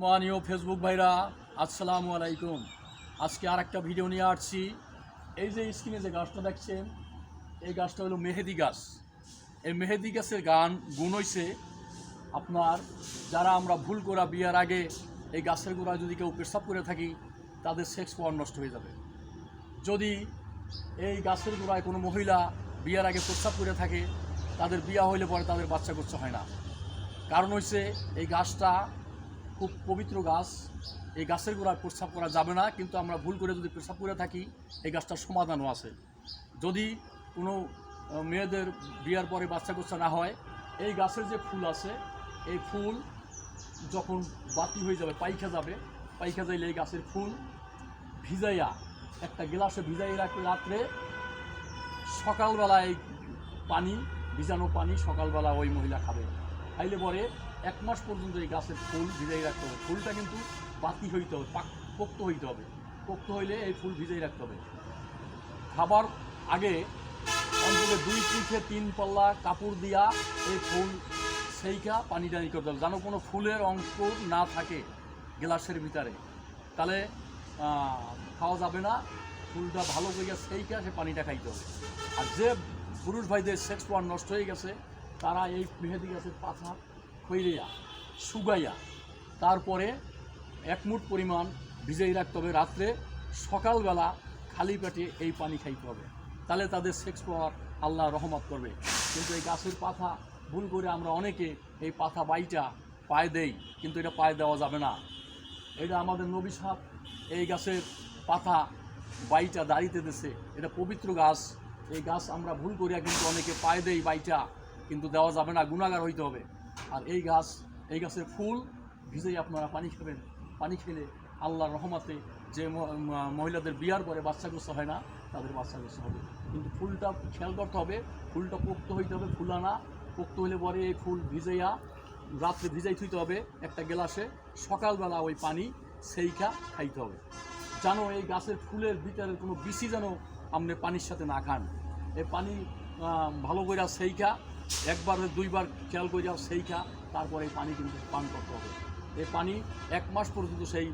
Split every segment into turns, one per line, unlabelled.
সম্মানীয় ফেসবুক ভাইরা, আসসালামু আলাইকুম। আজকে আর একটা ভিডিও নিয়ে আসছি। এই যে স্ক্রিনে যে গাছটা দেখছেন, এই গাছটা হলো মেহেদি গাছ। এই মেহেদি গাছের গুণ হইছে আপনার, যারা আমরা ভুল করা বিয়ার আগে এই গাছের গোড়ায় যদি কেউ পেশাব করে থাকি, তাদের সেক্স পাওয়ার নষ্ট হয়ে যাবে। যদি এই গাছের গোড়ায় কোনো মহিলা বিয়ার আগে প্রস্রাব করে থাকে, তাদের বিয়া হইলে পরে তাদের বাচ্চা কাচ্চা হয় না। কারণ হচ্ছে এই গাছটা খুব পবিত্র গাছ। এই গাছের গোড়ায় প্রস্রাব করা যাবে না, কিন্তু আমরা ভুল করে যদি প্রস্রাব করে থাকি, এই গাছটার সমাধানও আছে। যদি কোনো মেয়েদের বিয়ার পরে বাচ্চা কাচ্চা না হয়, এই গাছের যে ফুল আছে, এই ফুল যখন বাতি হয়ে যাবে, পাইখা যাইলে এই গাছের ফুল ভিজাইয়া একটা গ্লাসে ভিজাই রাখলে রাত্রে, সকালবেলায় পানি ভিজানো পানি সকালবেলা ওই মহিলা খাবে। খাইলে পরে 1 মাস পর্যন্ত এই গাছের ফুল ভিজাই রাখতে হবে। ফুলটা কিন্তু বাতি হইতে হবে, পোক্ত হইতে হবে। পোক্ত হইলে এই ফুল ভিজাই রাখতে হবে। খাবার আগে অন্তত 2 থেকে 3 পাল্লা কাপড় দিয়া এই ফুল সেইকা পানিটা ই করতে হবে, যেন কোনো ফুলের অংশ না থাকে গ্লাসের ভিতরে। তাহলে খাওয়া যাবে না। ফুলটা ভালো করে সেইকা সে পানিটা খাইতে হবে। আর যে পুরুষ ভাইদের সেক্স পাওয়ার নষ্ট হয়ে গেছে, তারা এই মেহেদি গাছের পাতা খইরিয়া শুকাইয়া তারপরে 1 মুঠ পরিমাণ ভিজাই রাখতে হবে রাত্রে। সকালবেলা খালি পেটে এই পানি খাইতে হবে, তাহলে তাদের সেক্স পাওয়ার আল্লাহ রহমত করবে। কিন্তু এই গাছের পাতা ভুল করে আমরা অনেকে এই পাতা বাইটা পায়ে দেই, কিন্তু এটা পায়ে দেওয়া যাবে না। এটা আমাদের নবী সাহেব এই গাছের পাতা বাইটা দাঁড়িতে দিছে। এটা পবিত্র গাছ। এই গাছ আমরা ভুল করিয়া কিন্তু অনেকে পায়ে দেই বাইটা, কিন্তু দেওয়া যাবে না, গুনাহগার হইতে হবে। আর এই গাছের ফুল ভিজেই আপনারা পানি খাবেন। পানি খেলে আল্লাহর রহমতে যে মহিলাদের বিয়ার পরে বাচ্চা কাচ্চা হয় না, তাদের বাচ্চা কাচ্চা হবে। কিন্তু ফুলটা খেয়াল করতে হবে, ফুলটা পোক্ত হইতে হবে, ফুলানা পোক্ত হইলে পরে এই ফুল ভিজাইয়া রাত্রে ভিজাই থইতে হবে একটা গ্লাসে। সকালবেলা ওই পানি সেইখা খাইতে হবে, যেন এই গাছের ফুলের ভিতরে কোনো বিচি যেন আপনি পানির সাথে না খান। এই পানি ভালো করে সেইখা 1 বার 2 বার খেয়াল করিয়া সেইখা তারপরে এই পানি কিন্তু পান করতে হবে। এই পানি 1 মাস পর্যন্ত সেই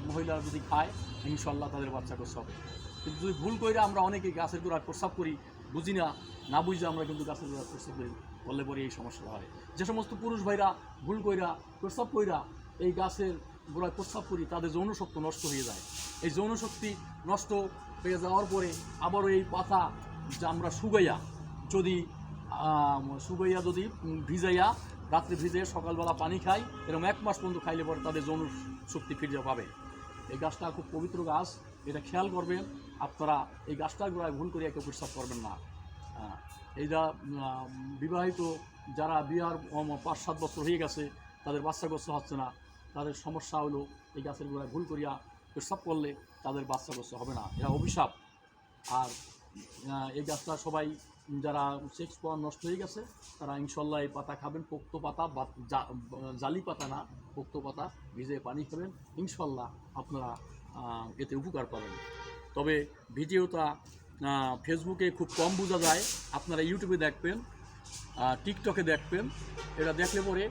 মহিলা যদি খায়, ইনশাল্লাহ তাদের বাচ্চা কাচ্চা হবে। কিন্তু যদি ভুল করে আমরা অনেকে গাছের গোড়ায় প্রস্রাব করি, বুঝি না বুঝে আমরা কিন্তু গাছের গোড়ায় প্রস্রাব করি, করলে পরে এই সমস্যাটা হয়। যে সমস্ত পুরুষ ভাইরা ভুল কইরা প্রস্রাব কইরা এই গাছের গোড়ায় প্রস্রাব করি, তাদের যৌনশক্তি নষ্ট হয়ে যায়। এই যৌনশক্তি নষ্ট হয়ে যাওয়ার পরে আবারও এই পাতা যে আমরা শুকাইয়া যদি ভিজাইয়া রাত্রে ভিজে সকালবেলা পানি খাই, এরকম 1 মাস পর্যন্ত খাইলে পরে তাদের যৌন শক্তি ফিরে পাবে। এই গাছটা খুব পবিত্র গাছ, এটা খেয়াল করবেন আপনারা। এই গাছটার গোড়ায় ভুল করে কেউ প্রস্রাব করবেন না। এইটা বিবাহিত যারা বিয়ার 5-7 বছর হয়ে গেছে, তাদের বাচ্চা কাচ্চা হচ্ছে না, তাদের সমস্যা হলো এই গাছের গোড়ায় ভুল করিয়া প্রস্রাব করলে তাদের বাচ্চা কাচ্চা হবে না, এটা অভিশাপ। আর এই গাছটা সবাই যারা সেক্স পাওয়ার নষ্ট হয়ে গেছে, তারা ইনশাল্লাহ এই পাতা খাবেন। পোক্ত পাতা, জালি পাতা না, পোক্ত পাতা ভিজে পানি খাবেন, ইনশাল্লাহ আপনারা এতে উপকার পাবেন। তবে ভিডিওটা ফেসবুকে খুব কম বোঝা যায়, আপনারা ইউটিউবে দেখবেন, টিকটকে দেখবেন। এটা দেখলে পরে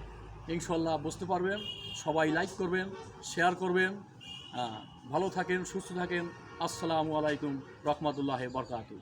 ইনশাল্লাহ বুঝতে পারবেন। সবাই লাইক করবেন, শেয়ার করবেন। ভালো থাকেন, সুস্থ থাকেন। আসসালামু আলাইকুম রহমতুল্লাহি ওয়া বারাকাতুহু।